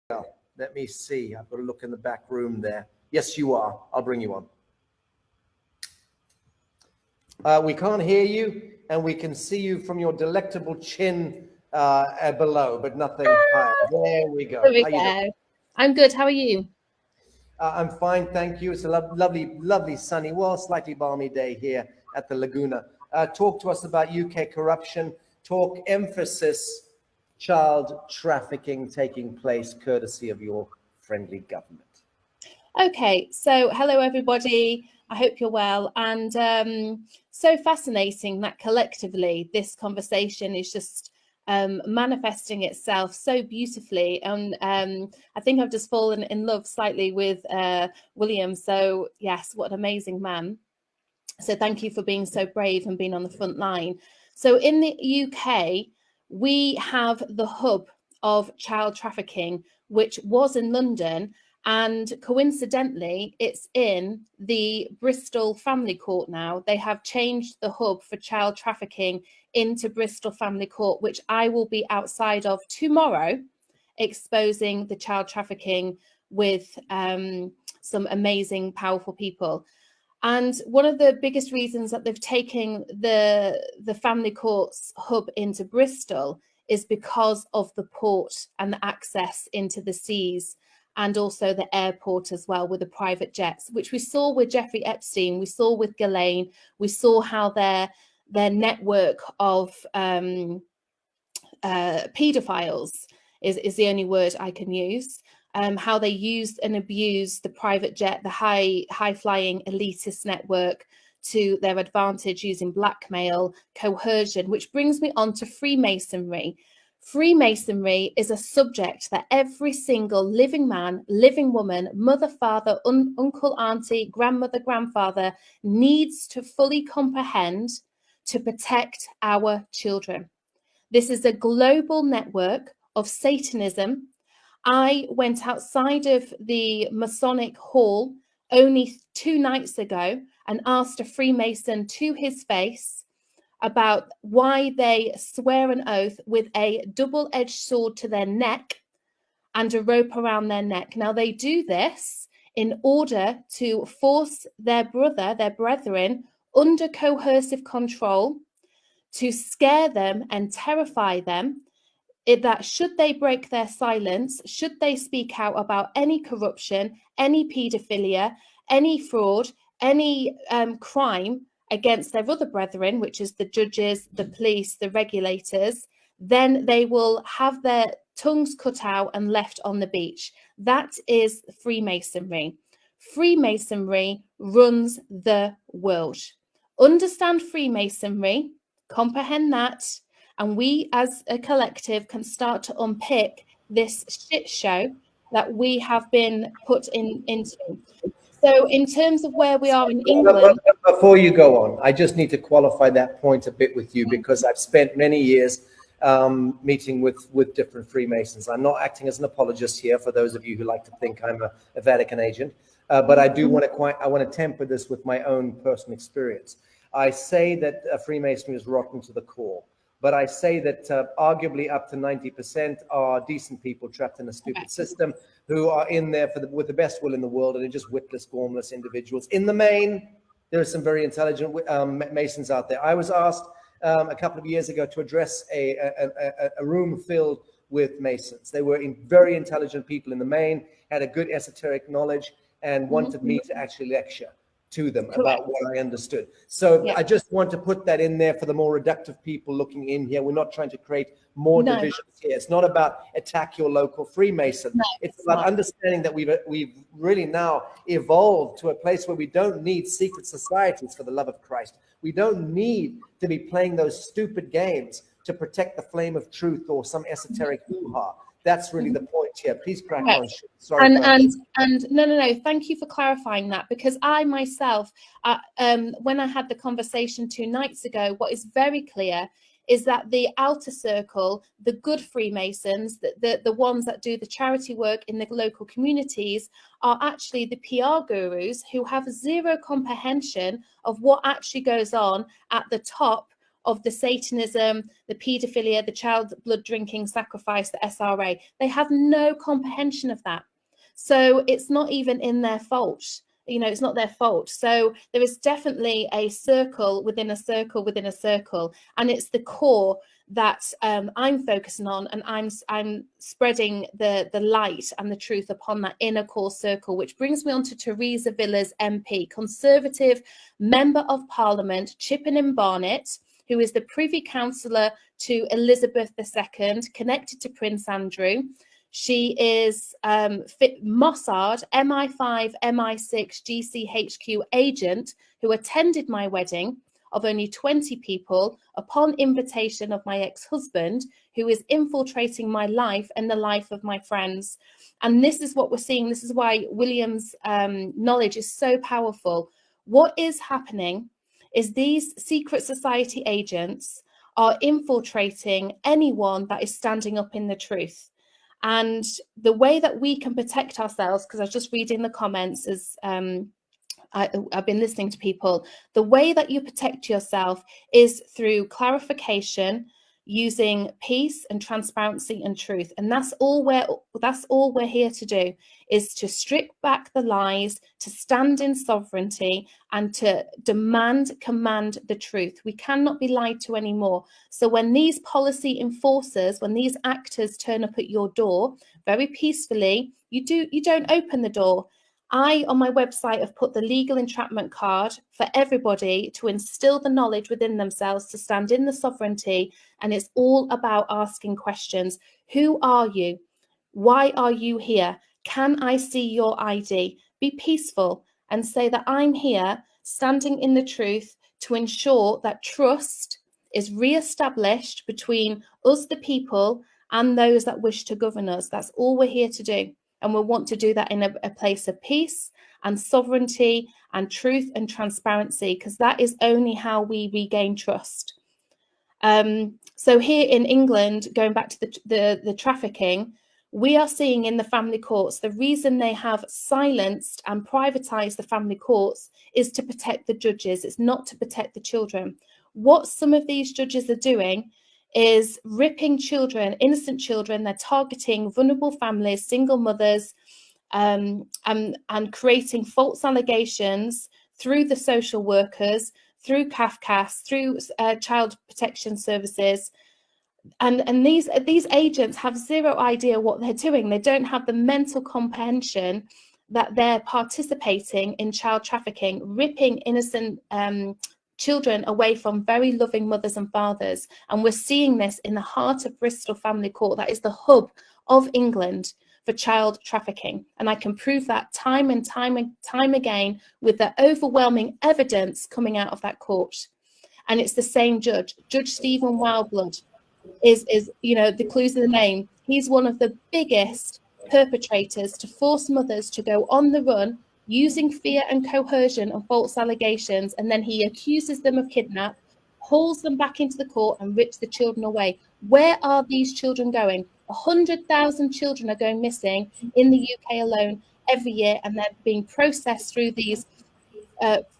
Let me see. I've got to look in the back room there. Yes, you are. I'll bring you on. We can't hear you, and we can see you from your delectable chin below, but nothing higher. There we go. There we go. I'm good. How are you? I'm fine, thank you. It's a lovely sunny, well, slightly balmy day here at the Laguna. Talk to us about UK corruption. Talk emphasis, child trafficking taking place courtesy of your friendly government. Okay, so hello everybody. I hope you're well. And so fascinating that collectively this conversation is just manifesting itself so beautifully. And I think I've just fallen in love slightly with William. So yes, what an amazing man. So thank you for being so brave and being on the front line. So in the UK, we have the hub of child trafficking, which was in London. And coincidentally, it's in the Bristol Family Court now. They have changed the hub for child trafficking into Bristol Family Court, which I will be outside of tomorrow, exposing the child trafficking with some amazing, powerful people. And one of the biggest reasons that they've taken the Family Court's hub into Bristol is because of the port and the access into the seas, and also the airport as well with the private jets, which we saw with Jeffrey Epstein, we saw with Ghislaine, we saw how their network of paedophiles is the only word I can use, how they used and abused the private jet, the high-flying elitist network to their advantage using blackmail, coercion, which brings me on to Freemasonry. Freemasonry is a subject that every single living man, living woman, mother, father, uncle, auntie, grandmother, grandfather needs to fully comprehend to protect our children. This is a global network of Satanism. I went outside of the Masonic Hall only 2 nights ago and asked a Freemason to his face about why they swear an oath with a double-edged sword to their neck and a rope around their neck. Now, they do this in order to force their brethren under coercive control, to scare them and terrify them, that should they break their silence, should they speak out about any corruption, any paedophilia, any fraud, any crime against their other brethren, which is the judges, the police, the regulators, then they will have their tongues cut out and left on the beach. That is Freemasonry. Freemasonry runs the world. Understand Freemasonry, comprehend that, and we as a collective can start to unpick this shit show that we have been put into. So in terms of where we are in England... Before you go on, I just need to qualify that point a bit with you, because I've spent many years meeting with different Freemasons. I'm not acting as an apologist here for those of you who like to think I'm a Vatican agent, but I do want to temper this with my own personal experience. I say that Freemasonry is rotten to the core, but I say that arguably up to 90% are decent people trapped in a stupid system who are in there with the best will in the world, and are just witless, formless individuals. In the main, there are some very intelligent Masons out there. I was asked a couple of years ago to address a room filled with Masons. They were very intelligent people in the main, had a good esoteric knowledge, and wanted me to actually lecture to them about what I understood. So I just want to put that in there for the more reductive people looking in here. We're not trying to create more divisions here. It's not about attack your local Freemason. It's about understanding that we've really now evolved to a place where we don't need secret societies, for the love of Christ. We don't need to be playing those stupid games to protect the flame of truth or some esoteric hoo-ha. That's really the point here. Please crack on. Sorry. And no. Thank you for clarifying that, because I myself, when I had the conversation 2 nights ago, what is very clear is that the outer circle, the good Freemasons, the ones that do the charity work in the local communities, are actually the PR gurus who have zero comprehension of what actually goes on at the top of the Satanism, the paedophilia, the child blood drinking sacrifice, the SRA. They have no comprehension of that. So it's not even in their fault. You know, it's not their fault. So there is definitely a circle within a circle within a circle, and it's the core that I'm focusing on, and I'm spreading the light and the truth upon that inner core circle, which brings me on to Theresa Villas MP, Conservative Member of Parliament, Chipping Barnet, who is the Privy Councillor to Elizabeth II, connected to Prince Andrew. She is Mossad, MI5, MI6, GCHQ agent who attended my wedding of only 20 people upon invitation of my ex-husband, who is infiltrating my life and the life of my friends. And this is what we're seeing. This is why William's knowledge is so powerful. What is happening is these secret society agents are infiltrating anyone that is standing up in the truth. And the way that we can protect ourselves, because I was just reading the comments as I've been listening to people, the way that you protect yourself is through clarification, using peace and transparency and truth. And that's all we're here to do, is to strip back the lies, to stand in sovereignty, and to command the truth. We cannot be lied to anymore. So when these policy enforcers, when these actors turn up at your door very peacefully, you don't open the door. I, on my website, have put the legal entrapment card for everybody to instill the knowledge within themselves to stand in the sovereignty. And it's all about asking questions. Who are you? Why are you here? Can I see your ID? Be peaceful and say that I'm here standing in the truth to ensure that trust is re-established between us, the people, and those that wish to govern us. That's all we're here to do. And we'll want to do that in a place of peace and sovereignty and truth and transparency, because that is only how we regain trust. So here in England, going back to the trafficking, we are seeing in the family courts, the reason they have silenced and privatized the family courts is to protect the judges. It's not to protect the children. What some of these judges are doing is ripping children, innocent children. They're targeting vulnerable families, single mothers, and creating false allegations through the social workers, through CAFCAS, through child protection services. And these agents have zero idea what they're doing. They don't have the mental comprehension that they're participating in child trafficking, ripping innocent children away from very loving mothers and fathers. And we're seeing this in the heart of Bristol Family Court. That is the hub of England for child trafficking. And I can prove that time and time again with the overwhelming evidence coming out of that court. And it's the same judge, Judge Stephen Wildblood, is you know, the clues in the name. He's one of the biggest perpetrators to force mothers to go on the run, using fear and coercion and false allegations, and then he accuses them of kidnap, hauls them back into the court and rips the children away. Where are these children going? 100,000 children are going missing in the UK alone every year, and they're being processed through these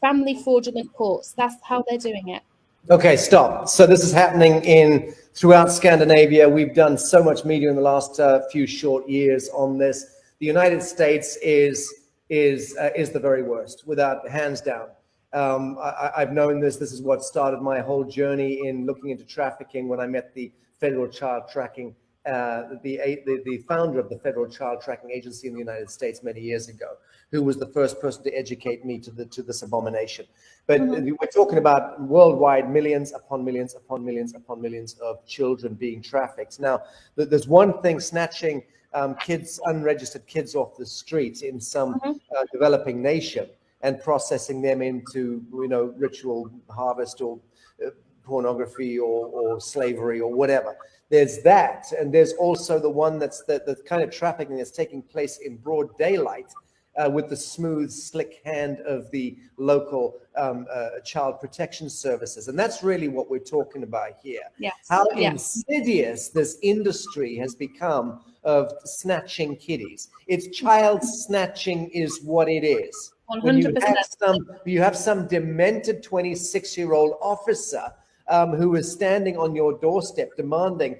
family fraudulent courts. That's how they're doing it. Okay, stop. So this is happening throughout Scandinavia. We've done so much media in the last few short years on this. The United States is the very worst, without hands down. I've known this. This is what started my whole journey in looking into trafficking when I met the federal child tracking, the founder of the Federal Child Tracking Agency in the United States many years ago, who was the first person to educate me to this abomination. But we're talking about worldwide millions upon millions upon millions upon millions of children being trafficked. Now, there's one thing, snatching kids, unregistered kids off the streets in some developing nation and processing them into, you know, ritual harvest or pornography or slavery or whatever. There's that, and there's also the one that's the kind of trafficking that's taking place in broad daylight with the smooth, slick hand of the local child protection services. And that's really what we're talking about here. Yes. How insidious this industry has become of snatching kiddies. It's child snatching is what it is. 100%. You have some demented 26-year-old officer who is standing on your doorstep demanding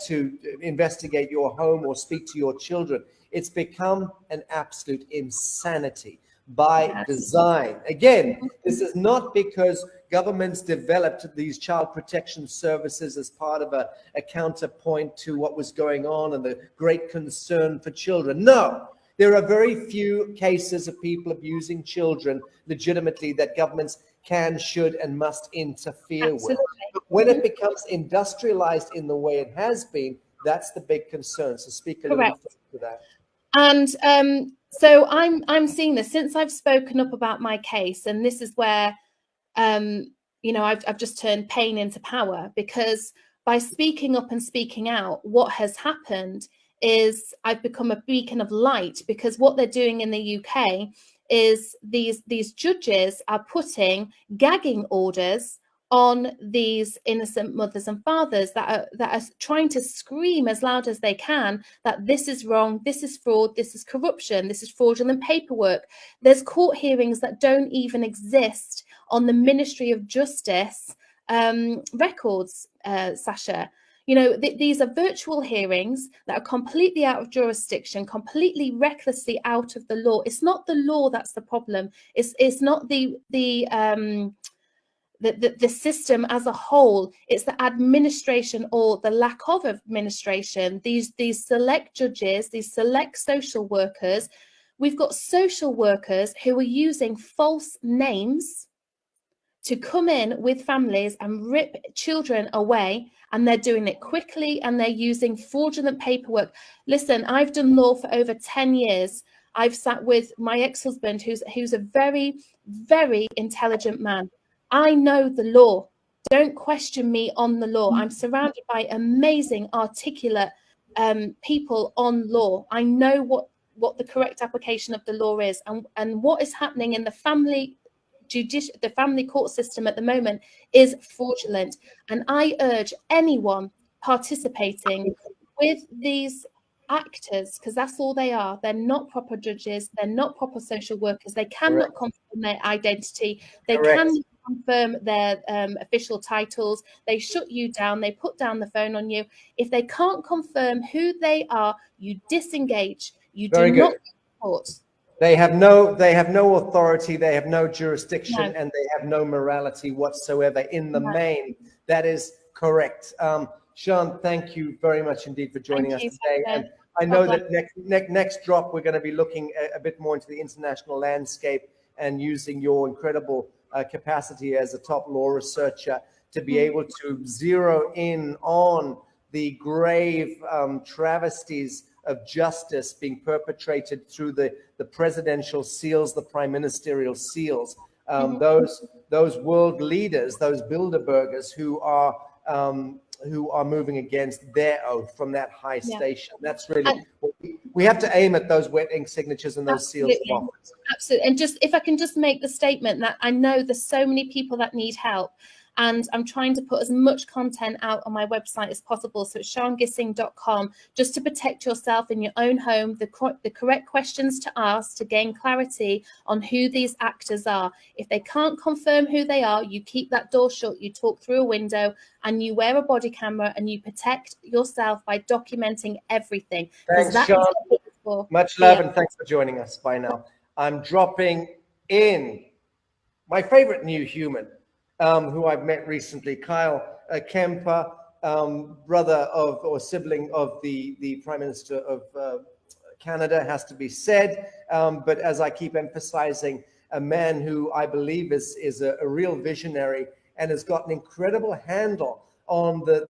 to investigate your home or speak to your children. It's become an absolute insanity by design. Again, this is not because governments developed these child protection services as part of a counterpoint to what was going on and the great concern for children. No, there are very few cases of people abusing children legitimately that governments can, should, and must interfere with. But when it becomes industrialized in the way it has been, that's the big concern. So speak a little bit to that. And so I'm seeing this since I've spoken up about my case, and this is where you know, I've just turned pain into power, because by speaking up and speaking out, what has happened is I've become a beacon of light, because what they're doing in the UK is these judges are putting gagging orders on these innocent mothers and fathers that are trying to scream as loud as they can that this is wrong, this is fraud, this is corruption, this is fraudulent paperwork. There's court hearings that don't even exist on the Ministry of Justice records, Sasha. You know, these are virtual hearings that are completely out of jurisdiction, completely recklessly out of the law. It's not the law that's the problem. It's not the system as a whole. It's the administration or the lack of administration. These select judges, these select social workers. We've got social workers who are using false names to come in with families and rip children away, and they're doing it quickly, and they're using fraudulent paperwork. Listen, I've done law for over 10 years. I've sat with my ex-husband, who's a very, very intelligent man. I know the law. Don't question me on the law. I'm surrounded by amazing, articulate people on law. I know what the correct application of the law is, and what is happening in the family court system at the moment is fraudulent. And I urge anyone participating with these actors, because that's all they are. They're not proper judges. They're not proper social workers. They cannot confirm their identity. They cannot confirm their official titles. They shut you down. They put down the phone on you. If they can't confirm who they are, you disengage. You do not report. They have no authority, they have no jurisdiction, and they have no morality whatsoever in the main. That is correct. Sian, thank you very much indeed for joining us today. And I know that next drop, we're going to be looking a bit more into the international landscape and using your incredible capacity as a top law researcher to be able to zero in on the grave travesties of justice being perpetrated through the presidential seals, the prime ministerial seals, those world leaders, those Bilderbergers who are moving against their oath from that high station. That's really we have to aim at those wet ink signatures and those seals. Absolutely. And just if I can just make the statement that I know there's so many people that need help. And I'm trying to put as much content out on my website as possible. So it's siangissing.com, just to protect yourself in your own home, the correct questions to ask to gain clarity on who these actors are. If they can't confirm who they are, you keep that door shut, you talk through a window, and you wear a body camera, and you protect yourself by documenting everything. Thanks, Sian. Much love, and thanks for joining us. Bye now. I'm dropping in my favorite new human, who I've met recently, Kyle Kemper, brother of or sibling of the Prime Minister of Canada, has to be said. But as I keep emphasizing, a man who I believe is a real visionary and has got an incredible handle on the